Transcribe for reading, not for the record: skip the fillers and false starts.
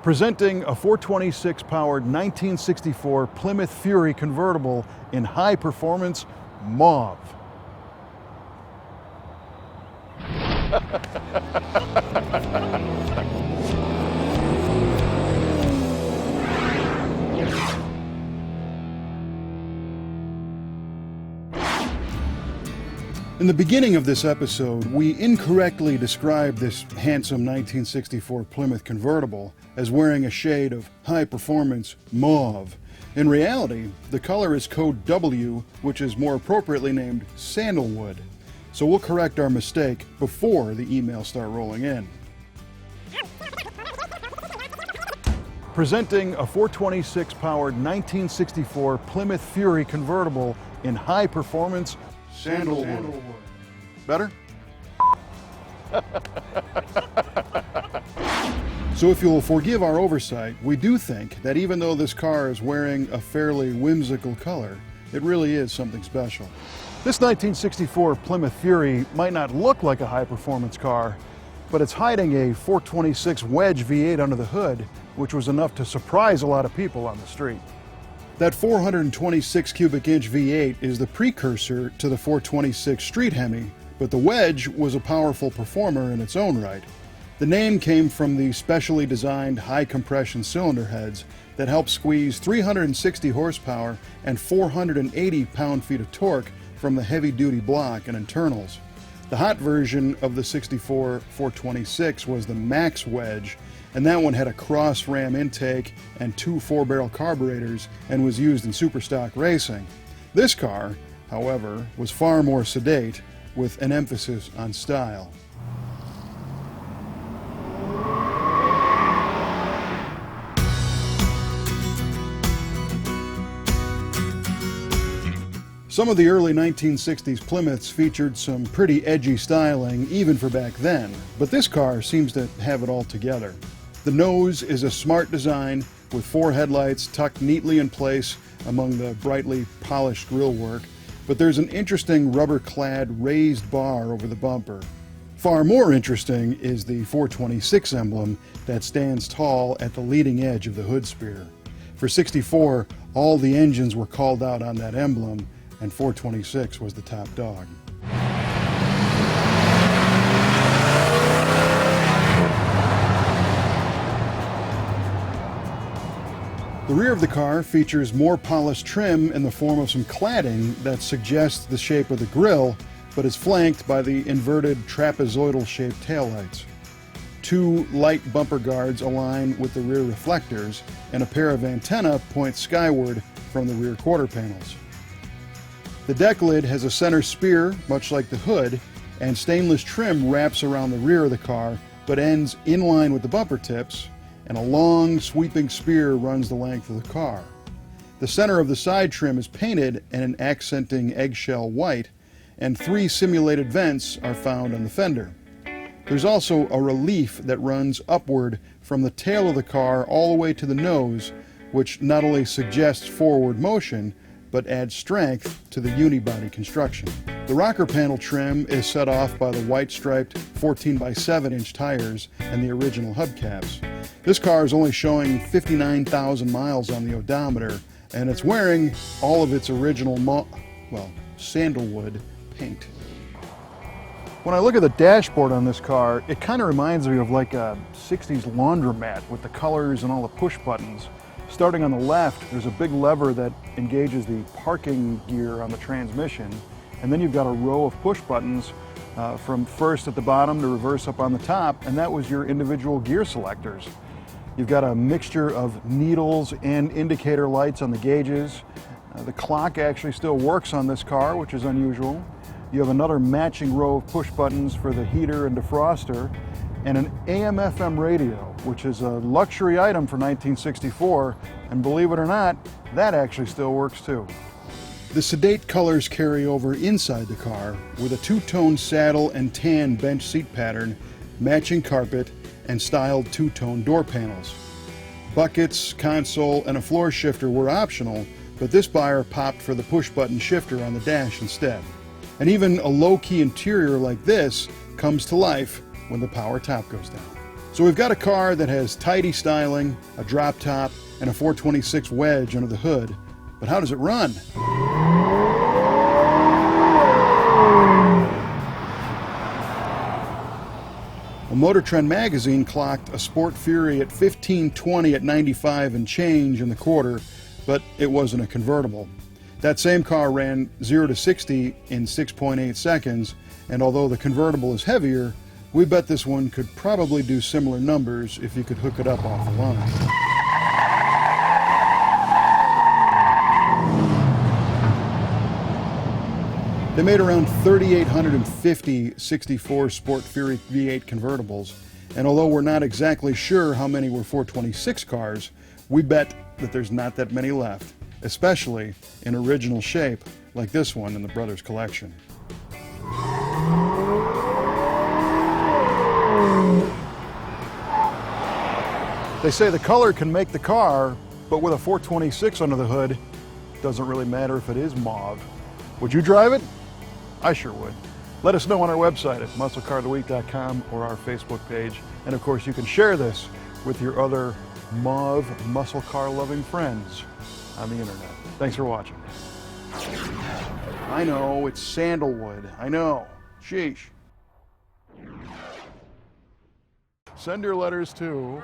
Presenting a 426-powered 1964 Plymouth Fury convertible in high performance Mauve. In the beginning of this episode, we incorrectly described this handsome 1964 Plymouth convertible as wearing a shade of high-performance mauve. In reality, the color is code W, which is more appropriately named Sandalwood. So we'll correct our mistake before the emails start rolling in. Presenting a 426-powered 1964 Plymouth Fury convertible in high-performance Sandalwood. Better? So if you'll forgive our oversight, we do think that even though this car is wearing a fairly whimsical color, it really is something special. This 1964 Plymouth Fury might not look like a high-performance car, but it's hiding a 426 Wedge V8 under the hood, which was enough to surprise a lot of people on the street. That 426 cubic inch V8 is the precursor to the 426 Street Hemi, but the Wedge was a powerful performer in its own right. The name came from the specially designed high compression cylinder heads that help squeeze 360 horsepower and 480 pound-feet of torque from the heavy-duty block and internals. The hot version of the 64 426 was the Max Wedge, and that one had a cross-ram intake and two 4-barrel carburetors and was used in superstock racing. This car, however, was far more sedate, with an emphasis on style. Some of the early 1960s Plymouths featured some pretty edgy styling, even for back then, but this car seems to have it all together. The nose is a smart design with 4 headlights tucked neatly in place among the brightly polished grillwork, but there's an interesting rubber-clad raised bar over the bumper. Far more interesting is the 426 emblem that stands tall at the leading edge of the hood spear. For 64, all the engines were called out on that emblem, and 426 was the top dog. The rear of the car features more polished trim in the form of some cladding that suggests the shape of the grille, but is flanked by the inverted trapezoidal-shaped taillights. 2 light bumper guards align with the rear reflectors, and a pair of antennae point skyward from the rear quarter panels. The deck lid has a center spear, much like the hood, and stainless trim wraps around the rear of the car, but ends in line with the bumper tips, and a long, sweeping spear runs the length of the car. The center of the side trim is painted in an accenting eggshell white, and 3 simulated vents are found on the fender. There's also a relief that runs upward from the tail of the car all the way to the nose, which not only suggests forward motion, but adds strength to the unibody construction. The rocker panel trim is set off by the white striped 14x7-inch tires and the original hubcaps. This car is only showing 59,000 miles on the odometer, and it's wearing all of its original Sandalwood paint. When I look at the dashboard on this car, it kind of reminds me of like a 60s laundromat with the colors and all the push buttons. Starting on the left, there's a big lever that engages the parking gear on the transmission, and then you've got a row of push buttons from first at the bottom to reverse up on the top, and that was your individual gear selectors. You've got a mixture of needles and indicator lights on the gauges. The clock actually still works on this car, which is unusual. You have another matching row of push buttons for the heater and defroster, and an AM/FM radio, which is a luxury item for 1964, and believe it or not, that actually still works too. The sedate colors carry over inside the car with a 2-tone saddle and tan bench seat pattern, matching carpet, and styled 2-tone door panels. Buckets, console, and a floor shifter were optional, but this buyer popped for the push-button shifter on the dash instead. And even a low-key interior like this comes to life when the power top goes down. So we've got a car that has tidy styling, a drop top, and a 426 wedge under the hood. But how does it run? A Motor Trend magazine clocked a Sport Fury at 1520 at 95 and change in the quarter, but it wasn't a convertible. That same car ran 0 to 60 in 6.8 seconds, and although the convertible is heavier, we bet this one could probably do similar numbers if you could hook it up off the line. They made around 3,850 64 Sport Fury V8 convertibles, and although we're not exactly sure how many were 426 cars, we bet that there's not that many left, especially in original shape like this one in the brothers' collection. They say the color can make the car, but with a 426 under the hood, it doesn't really matter if it is mauve. Would you drive it? I sure would. Let us know on our website at MuscleCarOfTheWeek.com or our Facebook page. And of course, you can share this with your other mauve muscle car loving friends on the internet. Thanks for watching. I know, it's Sandalwood. I know. Sheesh. Send your letters to...